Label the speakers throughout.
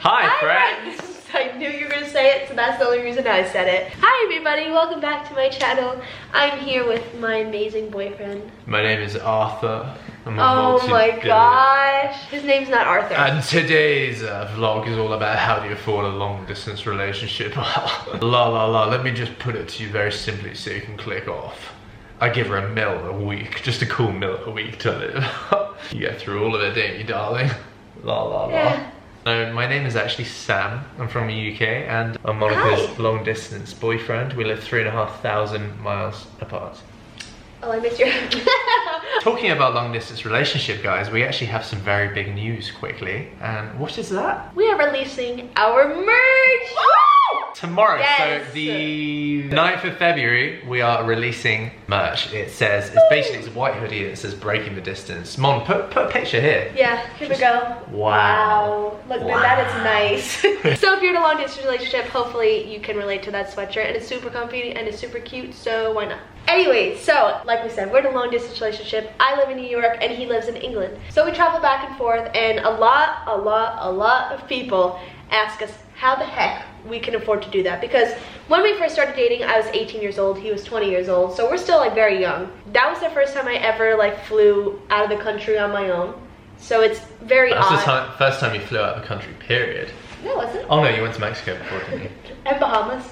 Speaker 1: Hi friends!
Speaker 2: I knew you were going to say it, so that's the only reason I said it. Hi everybody, welcome back to my channel. I'm here with my amazing boyfriend.
Speaker 1: My name is Arthur.
Speaker 2: Oh my gosh, his name's not Arthur.
Speaker 1: And today's vlog is all about how do you afford a long distance relationship. Let me just put it to you very simply so you can click off. I give her $1 million a week, just a cool $1 million a week to live. You get through all of it, don't you, darling?
Speaker 2: Yeah.
Speaker 1: My name is actually Sam. I'm from the UK and I'm Monica's long distance boyfriend. We live 3,500 miles apart.
Speaker 2: Oh, I missed your
Speaker 1: Talking about long distance relationship, guys, we actually have some very big news quickly. And what is that?
Speaker 2: We are releasing our merch!
Speaker 1: Tomorrow,
Speaker 2: yes.
Speaker 1: So the 9th of February, we are releasing merch. It's a white hoodie and it says breaking the distance. Mon, put a picture here.
Speaker 2: Yeah, here we go.
Speaker 1: Wow.
Speaker 2: Look, that is nice. So if you're in a long distance relationship, hopefully you can relate to that sweatshirt, and it's super comfy and it's super cute, so why not? Anyway, so like we said, we're in a long distance relationship. I live in New York and he lives in England. So we travel back and forth, and a lot of people ask us how the heck we can afford to do that, because when we first started dating, I was 18 years old, he was 20 years old, so we're still like very young. That was the first time I ever like flew out of the country on my own, so it's very odd.
Speaker 1: That's the first time you flew out of the country, period.
Speaker 2: No, was it?
Speaker 1: Oh no, you went to Mexico before, didn't you?
Speaker 2: And Bahamas.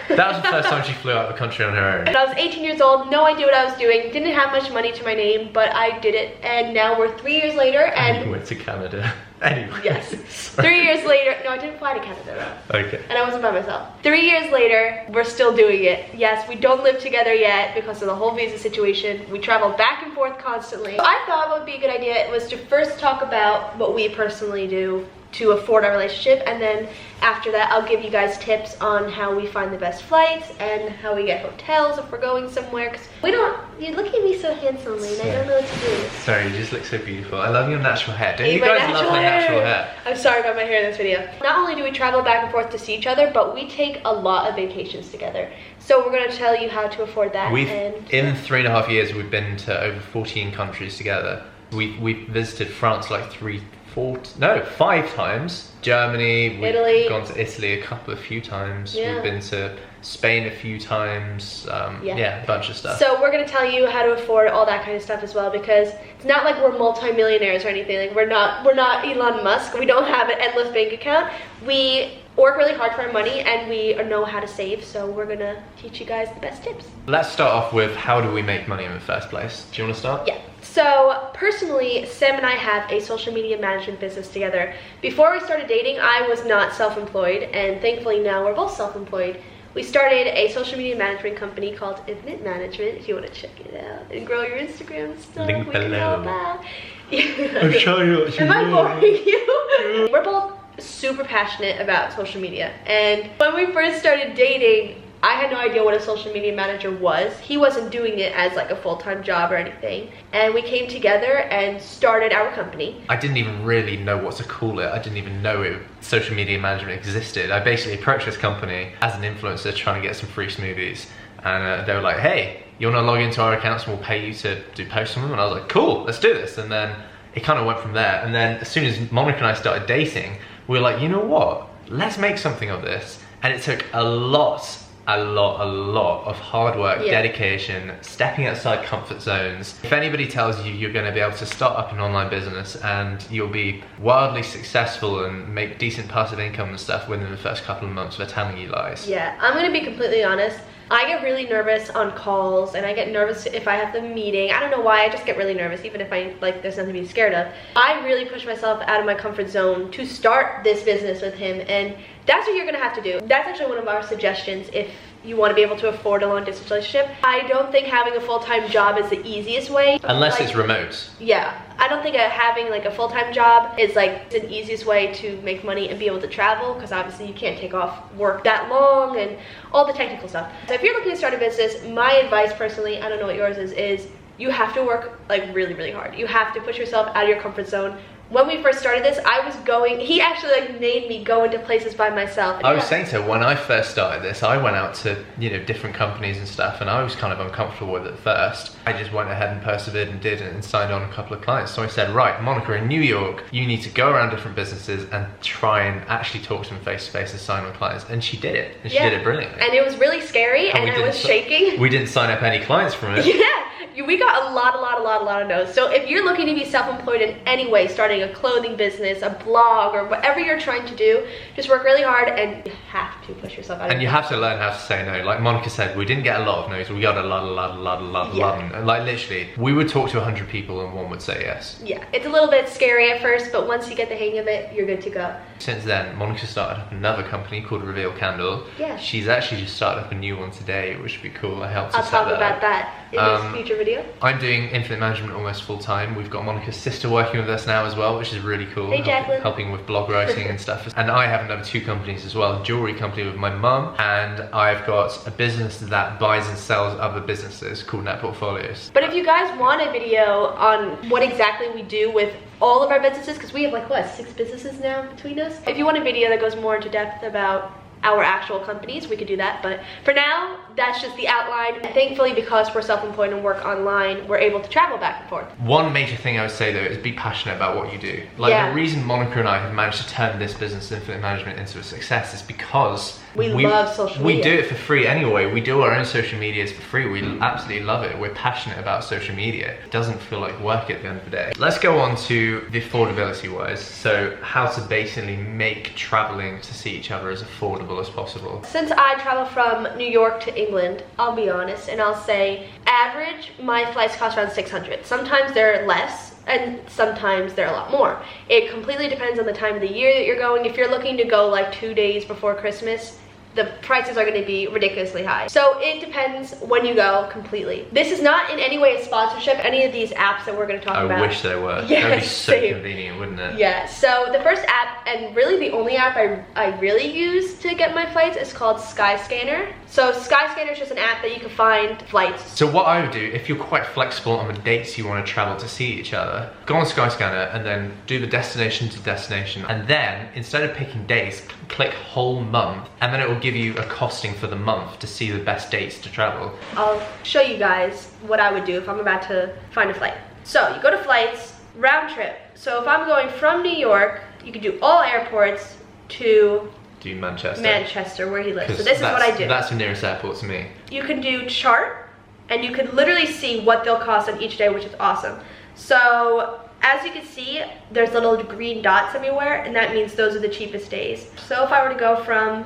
Speaker 1: That was the first time she flew out of the country on her own.
Speaker 2: And I was 18 years old, no idea what I was doing, didn't have much money to my name, but I did it, and now we're 3 years later, and...
Speaker 1: You went to Canada. Anyway.
Speaker 2: Yes. 3 years later, no, I didn't fly to Canada though.
Speaker 1: Okay.
Speaker 2: And I wasn't by myself. 3 years later, we're still doing it. Yes, we don't live together yet because of the whole visa situation. We travel back and forth constantly. I thought what would be a good idea was to first talk about what we personally do to afford our relationship, and then after that I'll give you guys tips on how we find the best flights and how we get hotels if we're going somewhere, because we don't, you look at me so handsomely and I don't know what to do.
Speaker 1: Sorry, you just look so beautiful. I love your natural hair. Don't you guys love my natural hair?
Speaker 2: I'm sorry about my hair in this video. Not only do we travel back and forth to see each other, but we take a lot of vacations together. So we're going to tell you how to afford that.
Speaker 1: In 3.5 years we've been to over 14 countries together. We've visited France like 5 times. Germany, we've gone to Italy a few times.
Speaker 2: Yeah.
Speaker 1: We've been to Spain a few times. Yeah, a bunch of stuff.
Speaker 2: So we're gonna tell you how to afford all that kind of stuff as well, because it's not like we're multi-millionaires or anything. Like we're not Elon Musk. We don't have an endless bank account. We work really hard for our money and we know how to save, so we're gonna teach you guys the best tips.
Speaker 1: Let's start off with how do we make money in the first place? Do you want to start?
Speaker 2: Yeah. So personally, Sam and I have a social media management business together. Before we started dating, I was not self-employed, and thankfully now we're both self-employed. We started a social media management company called Infinite Management. If you want to check it out and grow your Instagram stuff,
Speaker 1: link
Speaker 2: we can help out.
Speaker 1: I'll show you what you
Speaker 2: Am I boring you? We're both super passionate about social media, and when we first started dating, I had no idea what a social media manager was. He wasn't doing it as like a full-time job or anything, and we came together and started our company. I
Speaker 1: didn't even really know what to call it. I didn't even know social media management existed. I basically approached this company as an influencer trying to get some free smoothies, and they were like, hey, you want to log into our accounts and we'll pay you to do posts on them? And I was like, cool, let's do this. And then it kind of went from there. And then as soon as Monica and I started dating, we were like, you know what, let's make something of this. And it took a lot of hard work, dedication, stepping outside comfort zones. If anybody tells you you're going to be able to start up an online business and you'll be wildly successful and make decent passive income and stuff within the first couple of months, they're telling you lies.
Speaker 2: Yeah, I'm going to be completely honest. I get really nervous on calls, and I get nervous if I have the meeting. I don't know why, I just get really nervous even if there's nothing to be scared of. I really push myself out of my comfort zone to start this business with him, and that's what you're gonna have to do. That's actually one of our suggestions if you want to be able to afford a long distance relationship. I don't think having a full-time job is the easiest way.
Speaker 1: Unless it's remote.
Speaker 2: Yeah, I don't think having like a full-time job is like the easiest way to make money and be able to travel, because obviously you can't take off work that long and all the technical stuff. So if you're looking to start a business, my advice personally, I don't know what yours is you have to work like really hard. You have to push yourself out of your comfort zone when we first started this, I was going, he actually like made me go into places by myself. And
Speaker 1: I was saying to her, when I first started this, I went out to, you know, different companies and stuff, and I was kind of uncomfortable with it at first. I just went ahead and persevered and did it and signed on a couple of clients. So I said, right, Monica, in New York, you need to go around different businesses and try and actually talk to them face to face and sign on clients. And she did it, and she did it brilliantly.
Speaker 2: And it was really scary, and I was shaking.
Speaker 1: We didn't sign up any clients from it.
Speaker 2: Yeah, we got a lot of no's. So if you're looking to be self-employed in any way, starting a clothing business, a blog, or whatever you're trying to do, just work really hard, and you have to push yourself out.
Speaker 1: And you have to learn how to say no. Like Monica said, we didn't get a lot of no's, we got a lot. And like literally, we would talk to 100 people and one would say yes.
Speaker 2: Yeah, it's a little bit scary at first, but once you get the hang of it, you're good to go.
Speaker 1: Since then, Monica started up another company called Reveal Candle.
Speaker 2: Yeah.
Speaker 1: She's actually just started up a new one today, which would be cool. I helped her
Speaker 2: I'll
Speaker 1: set
Speaker 2: talk
Speaker 1: that
Speaker 2: about
Speaker 1: up.
Speaker 2: that in this future video.
Speaker 1: I'm doing infinite management almost full time. We've got Monica's sister working with us now as well, which is really cool.
Speaker 2: Hey, Jacqueline.
Speaker 1: Helping with blog writing and stuff. And I have another 2 companies as well. A jewelry company with my mum, and I've got a business that buys and sells other businesses called Net Portfolios.
Speaker 2: But if you guys want a video on what exactly we do with all of our businesses, because we have like, what, 6 businesses now between us? If you want a video that goes more into depth about our actual companies, we could do that. But for now, that's just the outline. Thankfully, because we're self-employed and work online, we're able to travel back and forth.
Speaker 1: One major thing I would say though is be passionate about what you do. Like the reason Monica and I have managed to turn this business, Infinite Management, into a success is because
Speaker 2: we love social media.
Speaker 1: We do it for free anyway. We do our own social medias for free. We absolutely love it. We're passionate about social media. It doesn't feel like work at the end of the day. Let's go on to the affordability wise. So how to basically make traveling to see each other as affordable as possible.
Speaker 2: Since I travel from New York to England, I'll be honest and I'll say average, my flights cost around $600. Sometimes they're less, and sometimes they're a lot more. It completely depends on the time of the year that you're going. If you're looking to go like 2 days before Christmas, the prices are going to be ridiculously high. So it depends when you go completely. This is not in any way a sponsorship, any of these apps that we're going to talk about.
Speaker 1: I wish they were.
Speaker 2: Yeah,
Speaker 1: that would be so
Speaker 2: same.
Speaker 1: convenient, wouldn't it?
Speaker 2: Yeah, so the first app, and really the only app I really use to get my flights, is called Skyscanner. So Skyscanner is just an app that you can find flights.
Speaker 1: So what I would do, if you're quite flexible on the dates you want to travel to see each other, go on Skyscanner and then do the destination to destination. And then, instead of picking days, click whole month, and then it will give you a costing for the month to see the best dates to travel.
Speaker 2: I'll show you guys what I would do if I'm about to find a flight. So you go to flights, round trip. So if I'm going from New York, you can do all airports to Manchester, where he lives. So this is what I do.
Speaker 1: That's the nearest airport to me.
Speaker 2: You can do chart, and you can literally see what they'll cost on each day, which is awesome. So as you can see, there's little green dots everywhere, and that means those are the cheapest days. So if I were to go from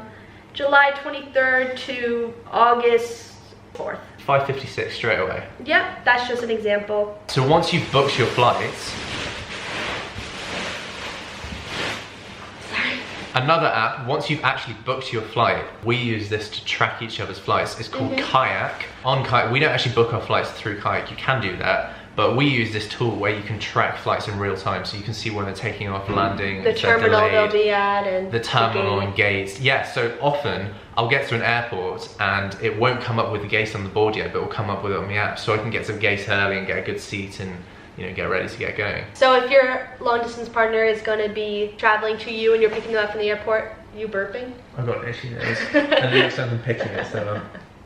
Speaker 2: July 23rd to August 4th.
Speaker 1: $556 straight away.
Speaker 2: Yep, that's just an example.
Speaker 1: So once you've booked your flights, another app, once you've actually booked your flight, we use this to track each other's flights. It's called Kayak. On Kayak, we don't actually book our flights through Kayak. You can do that, but we use this tool where you can track flights in real time, so you can see when they're taking off, landing,
Speaker 2: the terminal they'll be at, and
Speaker 1: the terminal and gates. Yeah, so often I'll get to an airport and it won't come up with the gate on the board yet, but it will come up with it on the app, so I can get to the gate early and get a good seat and, you know, get ready to get going. So
Speaker 2: if your long distance partner is going to be traveling to you and you're picking them up from the airport, you burping?
Speaker 1: I've got an itchy nose. And the next time I'm picking it, so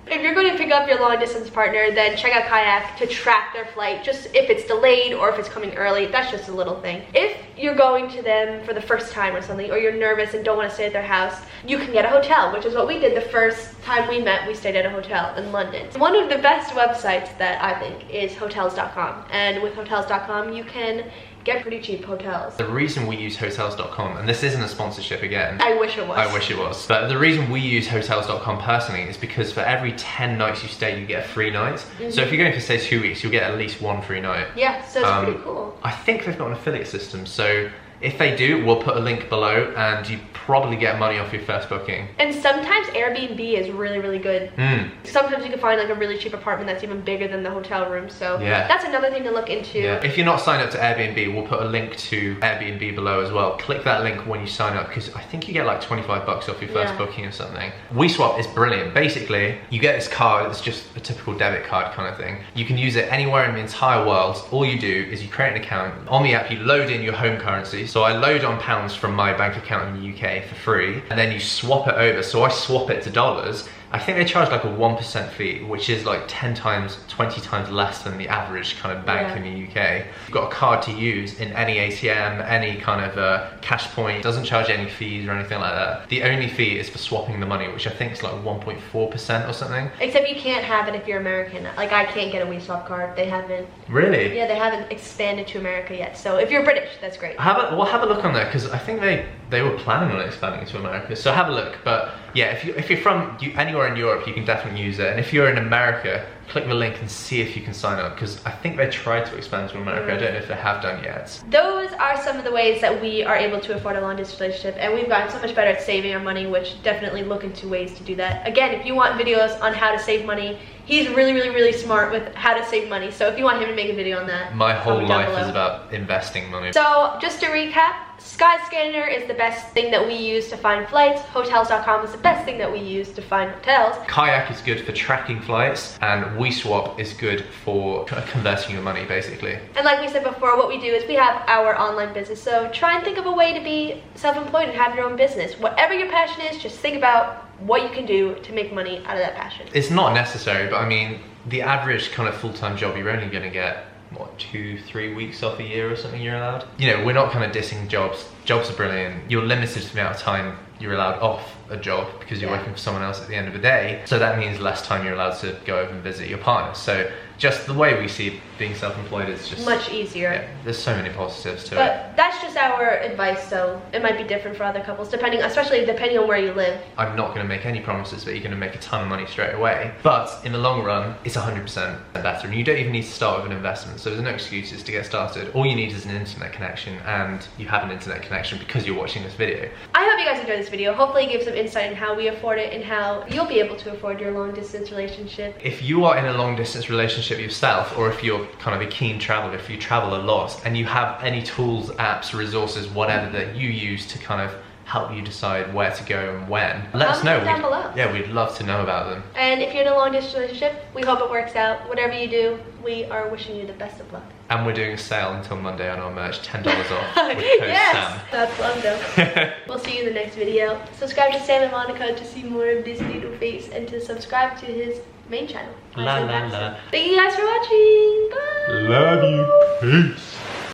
Speaker 2: if you're going to pick up your long distance partner, then check out Kayak to track their flight, just if it's delayed or if it's coming early. That's just a little thing. If you're going to them for the first time or something, or you're nervous and don't want to stay at their house, you can get a hotel, which is what we did the first time we met. We stayed at a hotel in London. One of the best websites that I think is hotels.com, and with hotels.com you can get pretty cheap hotels.
Speaker 1: The reason we use hotels.com, and this isn't a sponsorship again.
Speaker 2: I wish it was.
Speaker 1: I wish it was. But the reason we use hotels.com personally is because for every 10 nights you stay, you get a free night. So if you're going for say 2 weeks, you'll get at least 1 free night.
Speaker 2: Yeah, so it's pretty cool.
Speaker 1: I think they've got an affiliate system, so If they do, we'll put a link below and you probably get money off your first booking.
Speaker 2: And sometimes Airbnb is really, really good. Sometimes you can find like a really cheap apartment that's even bigger than the hotel room. So that's another thing to look into.
Speaker 1: If you're not signed up to Airbnb, we'll put a link to Airbnb below as well. Click that link when you sign up because I think you get like 25 bucks off your first booking or something. WeSwap is brilliant. Basically, you get this card, it's just a typical debit card kind of thing. You can use it anywhere in the entire world. All you do is you create an account. On the app, you load in your home currency. So I load on pounds from my bank account in the UK for free, and then you swap it over. So I swap it to dollars. I think they charge like a 1% fee, which is like 10 times, 20 times less than the average kind of bank in the UK. You've got a card to use in any ATM, any kind of cash point. It doesn't charge any fees or anything like that. The only fee is for swapping the money, which I think is like 1.4% or something. Except
Speaker 2: you can't have it if you're American. Like I can't get a WeSwap card. They haven't.
Speaker 1: Really?
Speaker 2: Yeah, they haven't expanded to America yet. So if you're British, that's great.
Speaker 1: We'll have a look on there because I think they were planning on expanding to America. So have a look. But yeah, if you're from anywhere in Europe, you can definitely use it. And if you're in America, click the link and see if you can sign up because I think they tried to expand to America. I don't know if they have done yet.
Speaker 2: Those are some of the ways that we are able to afford a long distance relationship, and we've gotten so much better at saving our money, which definitely look into ways to do that. Again, if you want videos on how to save money, he's really, really, really smart with how to save money. So if you want him to make a video on that,
Speaker 1: my whole life is about investing money.
Speaker 2: So just to recap, Skyscanner is the best thing that we use to find flights. Hotels.com is the best thing that we use to find hotels.
Speaker 1: Kayak is good for tracking flights, and WeSwap is good for converting your money, basically.
Speaker 2: And like we said before, what we do is we have our online business. So try and think of a way to be self-employed and have your own business. Whatever your passion is, just think about what you can do to make money out of that passion.
Speaker 1: It's not necessary, but I mean, the average kind of full-time job, you're only going to get what, 2-3 weeks off a year or something you're allowed. You know, we're not kind of dissing jobs. Jobs are brilliant. You're limited to the amount of time you're allowed off a job because you're working for someone else at the end of the day. So that means less time you're allowed to go over and visit your partner. So just the way we see being self-employed is just
Speaker 2: much easier.
Speaker 1: Yeah, there's so many positives to it.
Speaker 2: But that's just our advice, so it might be different for other couples, especially depending on where you live.
Speaker 1: I'm not going to make any promises that you're going to make a ton of money straight away, but in the long run, it's 100% better, and you don't even need to start with an investment, so there's no excuses to get started. All you need is an internet connection, and you have an internet connection because you're watching this video.
Speaker 2: I hope you guys enjoyed this video. Hopefully it gives some insight in how we afford it and how you'll be able to afford your long distance relationship.
Speaker 1: If you are in a long distance relationship yourself, or if you're kind of a keen traveler, if you travel a lot and you have any tools, apps, resources, whatever that you use to kind of help you decide where to go and when, let us know.
Speaker 2: Down below.
Speaker 1: Yeah, we'd love to know about them.
Speaker 2: And if you're in a long distance relationship, we hope it works out. Whatever you do, we are wishing you the best of luck.
Speaker 1: And we're doing a sale until Monday on our merch, $10 off with code Sam.
Speaker 2: That's love though. We'll see you in the next video. Subscribe to Sam and Monica to see more of this little face and to subscribe to his main channel.
Speaker 1: La la la.
Speaker 2: Thank you guys for watching. Bye.
Speaker 1: Love you. Peace.